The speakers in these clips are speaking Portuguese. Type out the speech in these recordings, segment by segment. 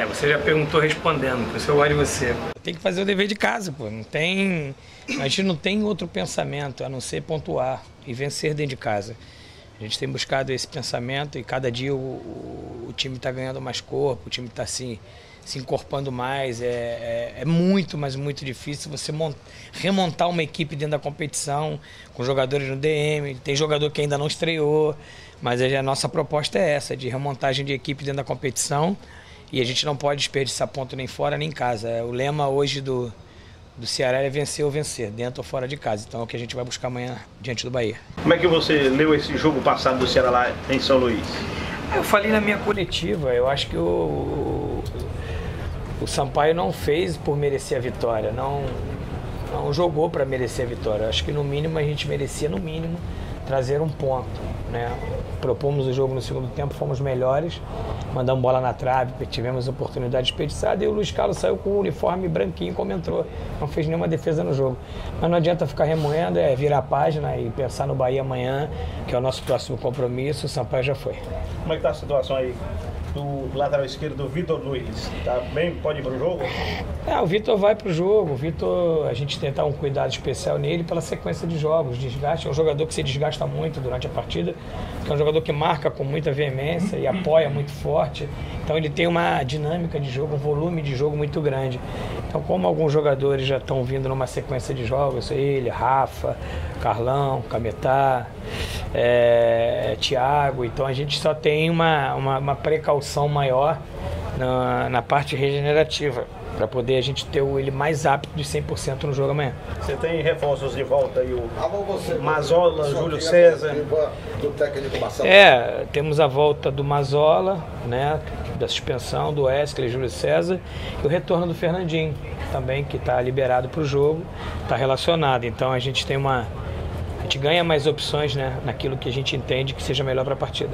Você já perguntou respondendo, por isso eu gosto de você. Tem que fazer o dever de casa, pô. A gente não tem outro pensamento a não ser pontuar e vencer dentro de casa. A gente tem buscado esse pensamento e cada dia o time está ganhando mais corpo, o time está se encorpando mais. É muito, mas muito difícil você remontar uma equipe dentro da competição, com jogadores no DM. Tem jogador que ainda não estreou, mas a nossa proposta é essa, de remontagem de equipe dentro da competição. E a gente não pode desperdiçar ponto nem fora nem em casa. O lema hoje do Ceará é vencer ou vencer, dentro ou fora de casa. Então é o que a gente vai buscar amanhã diante do Bahia. Como é que você leu esse jogo passado do Ceará lá em São Luís? Eu falei na minha coletiva, eu acho que o Sampaio não fez por merecer a vitória, não jogou para merecer a vitória. Eu acho que no mínimo a gente merecia, no mínimo, trazer um ponto, né? Propomos o jogo no segundo tempo, fomos melhores, mandamos bola na trave, tivemos oportunidade desperdiçada e o Luiz Carlos saiu com o uniforme branquinho como entrou, não fez nenhuma defesa no jogo. Mas não adianta ficar remoendo, virar a página e pensar no Bahia amanhã, que é o nosso próximo compromisso. O Sampaio já foi. Como é que está a situação aí do lateral esquerdo, do Vitor Luiz? Tá bem? Pode ir para o jogo? O Vitor vai para o jogo. O Vitor, a gente tentar um cuidado especial nele pela sequência de jogos, desgaste. É um jogador que se desgasta muito durante a partida, é um jogador que marca com muita veemência e apoia muito forte. Então ele tem uma dinâmica de jogo, um volume de jogo muito grande. Então, como alguns jogadores já estão vindo numa sequência de jogos, ele, Rafa, Carlão, Cametá, Thiago, então a gente só tem uma precaução maior na parte regenerativa, para poder a gente ter ele mais apto de 100% no jogo amanhã. Você tem reforços de volta aí, o Mazola, Júlio César? Do técnico Marcelo. Temos a volta do Mazola, né, da suspensão, do Wesley, Júlio César, e o retorno do Fernandinho, também, que está liberado para o jogo, está relacionado. Então a gente ganha mais opções, né, naquilo que a gente entende que seja melhor para a partida.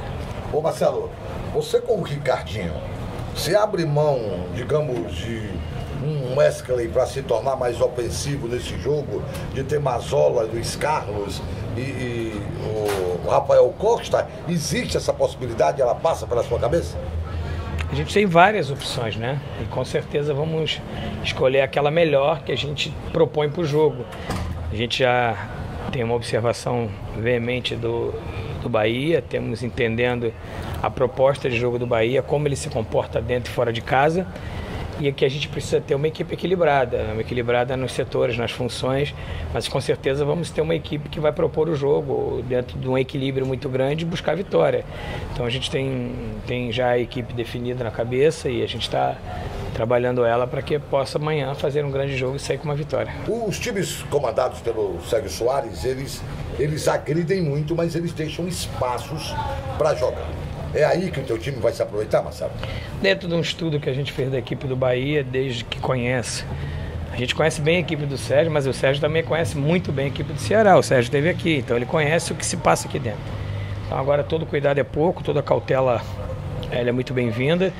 Ô Marcelo, você com o Ricardinho, você abre mão, digamos, de um Wesley para se tornar mais ofensivo nesse jogo, de ter Mazola, Luiz Carlos e o Rafael Costa? Existe essa possibilidade? Ela passa pela sua cabeça? A gente tem várias opções, né? E com certeza vamos escolher aquela melhor que a gente propõe para o jogo. A gente já tem uma observação veemente do Bahia, temos entendendo a proposta de jogo do Bahia, como ele se comporta dentro e fora de casa, e aqui a gente precisa ter uma equipe equilibrada nos setores, nas funções, mas com certeza vamos ter uma equipe que vai propor o jogo dentro de um equilíbrio muito grande e buscar a vitória. Então a gente tem já a equipe definida na cabeça e a gente está trabalhando ela para que possa amanhã fazer um grande jogo e sair com uma vitória. Os times comandados pelo Sérgio Soares, eles agridem muito, mas eles deixam espaços para jogar. É aí que o teu time vai se aproveitar, Marcelo? Dentro de um estudo que a gente fez da equipe do Bahia, desde que conhece, a gente conhece bem a equipe do Sérgio, mas o Sérgio também conhece muito bem a equipe do Ceará. O Sérgio esteve aqui, então ele conhece o que se passa aqui dentro. Então agora todo cuidado é pouco, toda cautela ela é muito bem-vinda,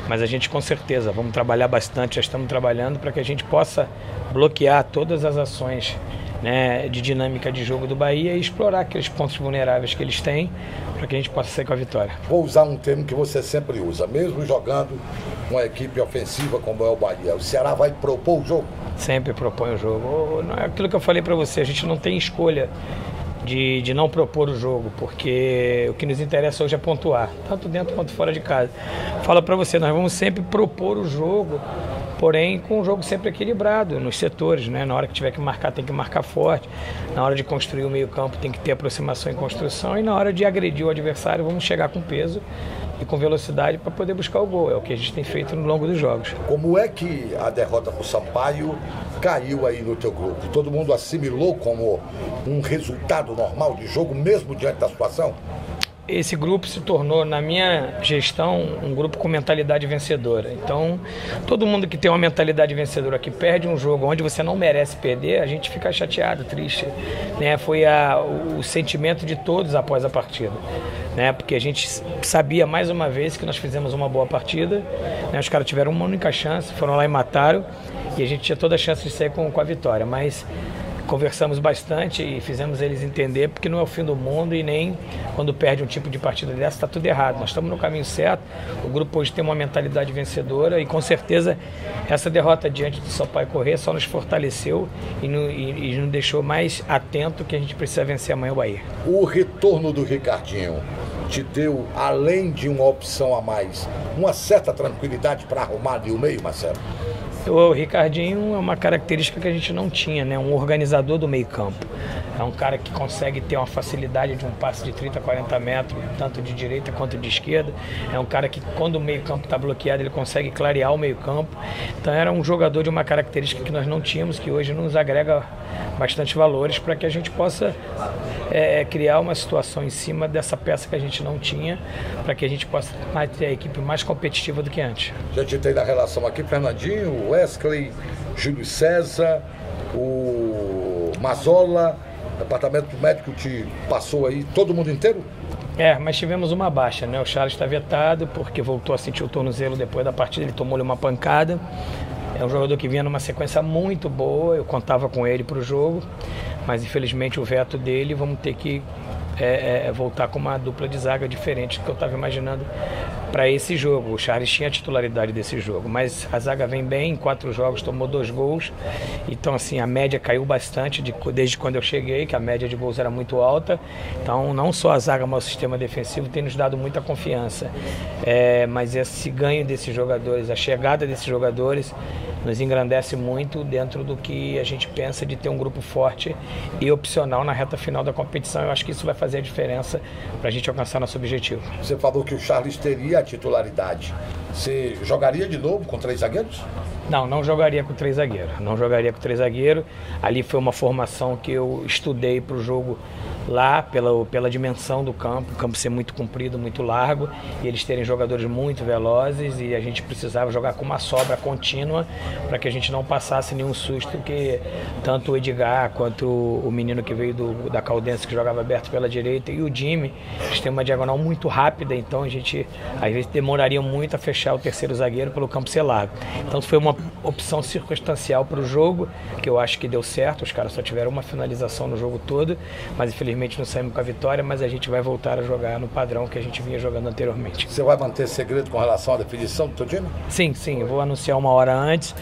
mas a gente com certeza vamos trabalhar bastante, já estamos trabalhando para que a gente possa bloquear todas as ações, né, de dinâmica de jogo do Bahia e explorar aqueles pontos vulneráveis que eles têm para que a gente possa sair com a vitória. Vou usar um termo que você sempre usa, mesmo jogando uma equipe ofensiva como é o Bahia, o Ceará vai propor o jogo? Sempre propõe o jogo. Aquilo que eu falei para você, a gente não tem escolha de não propor o jogo, porque o que nos interessa hoje é pontuar, tanto dentro quanto fora de casa. Falo para você, nós vamos sempre propor o jogo, porém com um jogo sempre equilibrado nos setores, né? Na hora que tiver que marcar, tem que marcar forte, na hora de construir o meio campo tem que ter aproximação e construção, e na hora de agredir o adversário vamos chegar com peso e com velocidade para poder buscar o gol. É o que a gente tem feito no longo dos jogos. Como é que a derrota para o Sampaio caiu aí no teu grupo? Todo mundo assimilou como um resultado normal de jogo, mesmo diante da situação? Esse grupo se tornou, na minha gestão, um grupo com mentalidade vencedora. Então, todo mundo que tem uma mentalidade vencedora, que perde um jogo onde você não merece perder, a gente fica chateado, triste, né? Foi o sentimento de todos após a partida, né? Porque a gente sabia mais uma vez que nós fizemos uma boa partida, né? Os caras tiveram uma única chance, foram lá e mataram, e a gente tinha toda a chance de sair com a vitória, mas conversamos bastante e fizemos eles entender, porque não é o fim do mundo e nem quando perde um tipo de partida dessa está tudo errado. Nós estamos no caminho certo, o grupo hoje tem uma mentalidade vencedora e com certeza essa derrota diante do Sampaio Corrêa só nos fortaleceu e nos deixou mais atento que a gente precisa vencer amanhã o Bahia. O retorno do Ricardinho te deu, além de uma opção a mais, uma certa tranquilidade para arrumar ali o meio, Marcelo? O Ricardinho é uma característica que a gente não tinha, né? Um organizador do meio campo. É um cara que consegue ter uma facilidade de um passe de 30, 40 metros, tanto de direita quanto de esquerda. É um cara que, quando o meio campo está bloqueado, ele consegue clarear o meio campo. Então era um jogador de uma característica que nós não tínhamos, que hoje nos agrega bastante valores para que a gente possa criar uma situação em cima dessa peça que a gente não tinha, para que a gente possa ter a equipe mais competitiva do que antes. Já te tem da relação aqui, Fernandinho, Wesley, Júlio César, o Mazola, o departamento médico te passou aí, todo mundo inteiro? Mas tivemos uma baixa, né? O Charles está vetado porque voltou a sentir o tornozelo depois da partida, ele tomou-lhe uma pancada. É um jogador que vinha numa sequência muito boa, eu contava com ele para o jogo, mas infelizmente o veto dele, vamos ter que voltar com uma dupla de zaga diferente do que eu estava imaginando para esse jogo. O Charles tinha a titularidade desse jogo, mas a zaga vem bem, em 4 jogos tomou 2 gols, então assim, a média caiu bastante desde quando eu cheguei, que a média de gols era muito alta, então não só a zaga, mas o sistema defensivo tem nos dado muita confiança, mas esse ganho desses jogadores, a chegada desses jogadores nos engrandece muito dentro do que a gente pensa de ter um grupo forte e opcional na reta final da competição. Eu acho que isso vai fazer a diferença para a gente alcançar nosso objetivo. Você falou que o Charles teria a titularidade. Você jogaria de novo com 3 zagueiros? Não jogaria com 3 zagueiros. Não jogaria com 3 zagueiros. Ali foi uma formação que eu estudei para o jogo lá, pela dimensão do campo, o campo ser muito comprido, muito largo, e eles terem jogadores muito velozes, e a gente precisava jogar com uma sobra contínua para que a gente não passasse nenhum susto, que tanto o Edgar quanto o menino que veio da Caldense, que jogava aberto pela direita, e o Jimmy, eles têm uma diagonal muito rápida, então a gente às vezes demoraria muito a fechar o terceiro zagueiro pelo campo ser largo. Então foi uma opção circunstancial para o jogo, que eu acho que deu certo, os caras só tiveram uma finalização no jogo todo, mas infelizmente não saímos com a vitória, mas a gente vai voltar a jogar no padrão que a gente vinha jogando anteriormente. Você vai manter segredo com relação à definição do teu time? Sim, eu vou anunciar uma hora antes,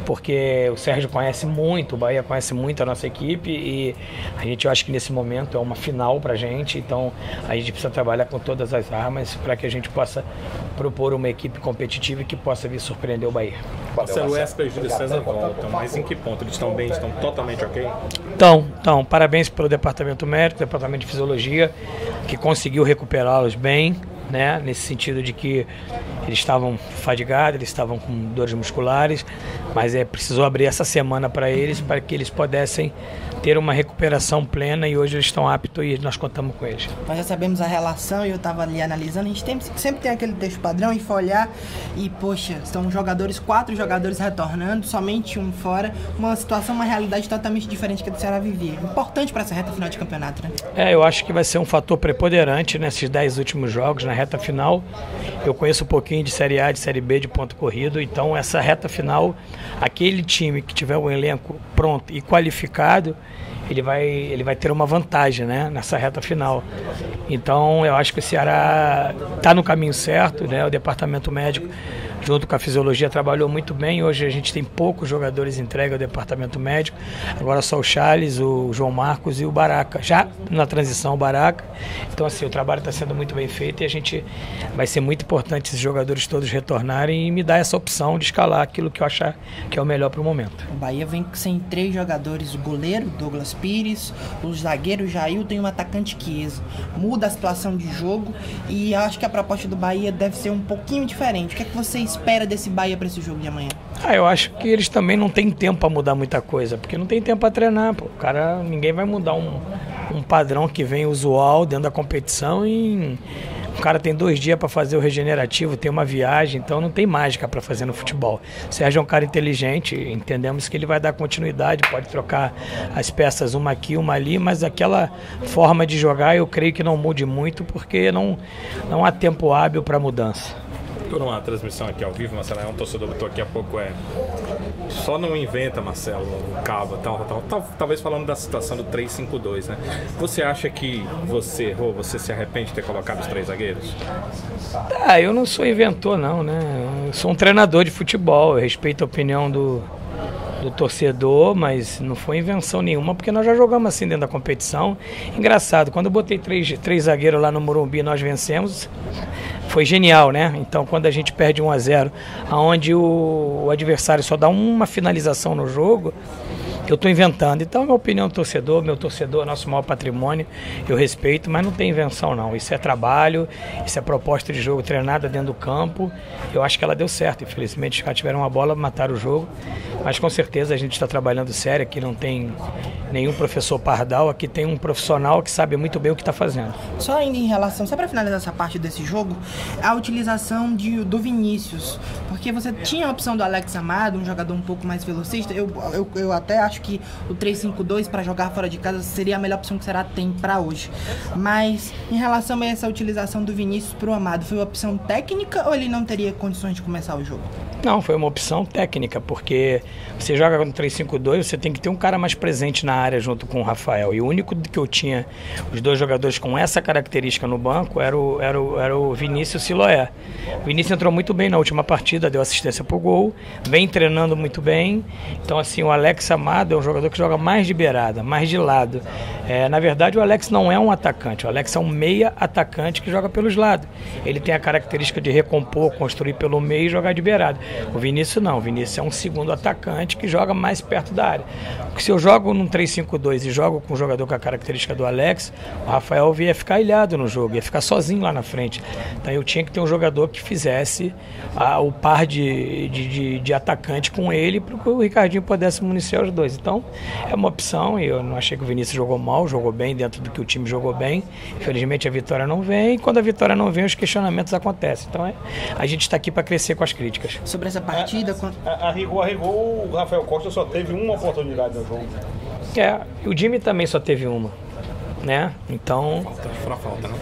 porque o Sérgio conhece muito, o Bahia conhece muito a nossa equipe e eu acho que nesse momento é uma final pra gente, então a gente precisa trabalhar com todas as armas para que a gente possa propor uma equipe competitiva e que possa vir surpreender o Bahia. Marcelo, Wesley e Júlio César voltam, mas em que ponto? Eles estão bem? Estão totalmente ok? Então, parabéns pelo departamento médico, departamento de fisiologia, que conseguiu recuperá-los bem, né? Nesse sentido de que eles estavam fadigados, eles estavam com dores musculares, mas precisou abrir essa semana para eles, para que eles pudessem ter uma recuperação plena, e hoje eles estão aptos e nós contamos com eles. Nós já sabemos a relação e eu estava ali analisando, a gente sempre tem aquele texto padrão e for olhar e, poxa, são 4 jogadores retornando, somente um fora, uma situação, uma realidade totalmente diferente que a do Ceará vivia. Importante para essa reta final de campeonato, né? Eu acho que vai ser um fator preponderante nesses 10 últimos jogos, na reta final. Eu conheço um pouquinho de Série A, de Série B, de ponto corrido, então essa reta final, aquele time que tiver o elenco pronto e qualificado, ele vai ter uma vantagem, né, nessa reta final. Então eu acho que o Ceará está no caminho certo, né? O departamento médico, junto com a fisiologia, trabalhou muito bem. Hoje a gente tem poucos jogadores entregue ao departamento médico, agora só o Charles, o João Marcos e o Baraca, já na transição o Baraca. Então assim, o trabalho está sendo muito bem feito e vai ser muito importante esses jogadores todos retornarem e me dar essa opção de escalar aquilo que eu achar que é o melhor para o momento. O Bahia vem sem 3 jogadores, o goleiro Douglas Pires, o zagueiro Jailton e o atacante Chiesa. Muda a situação de jogo e acho que a proposta do Bahia deve ser um pouquinho diferente. O que é que você espera desse Bahia para esse jogo de amanhã? Eu acho que eles também não têm tempo para mudar muita coisa, porque não tem tempo para treinar, pô. Ninguém vai mudar um padrão que vem usual dentro da competição e o cara tem 2 dias para fazer o regenerativo, tem uma viagem, então não tem mágica para fazer no futebol. O Sérgio é um cara inteligente, entendemos que ele vai dar continuidade, pode trocar as peças uma aqui, uma ali, mas aquela forma de jogar eu creio que não mude muito, porque não há tempo hábil para mudança. por uma transmissão aqui ao vivo, Marcelo, um torcedor botou aqui há pouco, só não inventa, Marcelo, o cabo, talvez falando da situação do 3-5-2, né? Você acha que você errou, você se arrepende de ter colocado os 3 zagueiros? Eu não sou inventor não, né? Eu sou um treinador de futebol, eu respeito a opinião do torcedor, mas não foi invenção nenhuma, porque nós já jogamos assim dentro da competição. Engraçado, quando eu botei 3 zagueiros lá no Morumbi, nós vencemos, foi genial, né? Então, quando a gente perde 1-0, aonde o adversário só dá uma finalização no jogo, eu estou inventando. Então, minha opinião do torcedor, meu torcedor é nosso maior patrimônio, eu respeito, mas não tem invenção não. Isso é trabalho, isso é proposta de jogo treinada dentro do campo. Eu acho que ela deu certo. Infelizmente, os caras tiveram uma bola, mataram o jogo. Mas com certeza a gente está trabalhando sério. Aqui não tem nenhum professor pardal, aqui tem um profissional que sabe muito bem o que está fazendo. Só ainda em relação, só para finalizar essa parte desse jogo, a utilização do Vinícius. Porque você tinha a opção do Alex Amado, um jogador um pouco mais velocista. Eu até acho que o 3-5-2 para jogar fora de casa seria a melhor opção que o Ceará tem para hoje. Mas em relação a essa utilização do Vinícius para o Amado, foi uma opção técnica ou ele não teria condições de começar o jogo? Não, foi uma opção técnica, porque você joga no 3-5-2, você tem que ter um cara mais presente na área junto com o Rafael. E o único que eu tinha, os 2 jogadores com essa característica no banco, era o Vinícius Siloé. O Vinícius entrou muito bem na última partida, deu assistência pro gol, vem treinando muito bem. Então, assim, o Alex Amado é um jogador que joga mais de beirada, mais de lado. Na verdade, o Alex não é um atacante, o Alex é um meia atacante que joga pelos lados. Ele tem a característica de recompor, construir pelo meio e jogar de beirada. O Vinícius não, o Vinícius é um segundo atacante que joga mais perto da área. Porque se eu jogo num 3-5-2 e jogo com um jogador com a característica do Alex, o Rafael ia ficar ilhado no jogo, ia ficar sozinho lá na frente. Então eu tinha que ter um jogador que fizesse o par de atacante com ele para que o Ricardinho pudesse municiar os 2. Então é uma opção, e eu não achei que o Vinícius jogou mal, jogou bem dentro do que o time jogou bem. Infelizmente a vitória não vem, e quando a vitória não vem, os questionamentos acontecem. Então a gente está aqui para crescer com as críticas. Sobre essa partida... Arrigou, o Rafael Costa só teve uma oportunidade no jogo. O Jimmy também só teve uma, né? Então... Foi a falta, né?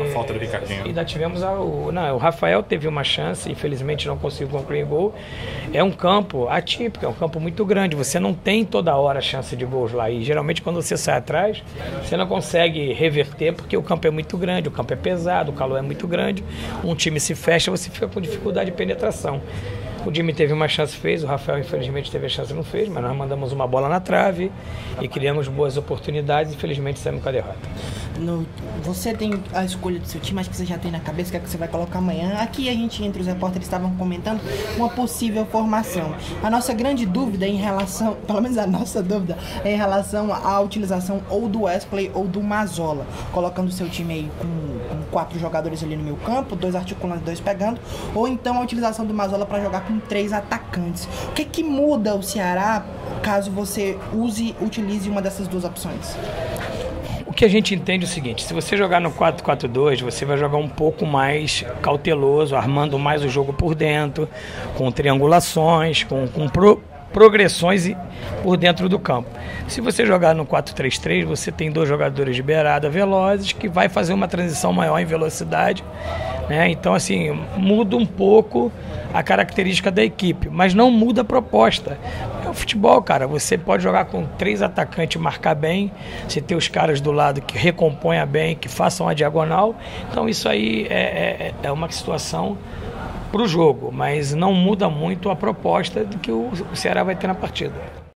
A falta do Ricardinho. Ainda tivemos o Rafael teve uma chance, infelizmente não conseguiu concluir gol. É um campo atípico, é um campo muito grande, você não tem toda hora chance de gols lá. E geralmente quando você sai atrás, você não consegue reverter porque o campo é muito grande, o campo é pesado, o calor é muito grande. Um time se fecha, você fica com dificuldade de penetração. O Jimmy teve uma chance, fez, o Rafael infelizmente teve a chance, não fez, mas nós mandamos uma bola na trave e criamos boas oportunidades e infelizmente saímos com a derrota. Você tem a escolha do seu time, acho que você já tem na cabeça o que é que você vai colocar amanhã. Aqui a gente, entre os repórteres, estavam comentando uma possível formação. A nossa grande dúvida em relação, pelo menos a nossa dúvida, é em relação à utilização ou do Wesley ou do Mazzola, colocando o seu time aí com 4 jogadores ali no meio campo, 2 articulando, 2 pegando, ou então a utilização do Mazzola para jogar com 3 atacantes. O que que muda o Ceará caso você utilize uma dessas 2 opções? O que a gente entende é o seguinte, se você jogar no 4-4-2, você vai jogar um pouco mais cauteloso, armando mais o jogo por dentro, com triangulações, com progressões por dentro do campo. Se você jogar no 4-3-3, você tem 2 jogadores de beirada velozes que vai fazer uma transição maior em velocidade, né? Então, assim, muda um pouco a característica da equipe, mas não muda a proposta. É o futebol, cara, você pode jogar com 3 atacantes e marcar bem, você ter os caras do lado que recomponham bem, que façam a diagonal. Então isso aí é uma situação para o jogo, mas não muda muito a proposta do que o Ceará vai ter na partida.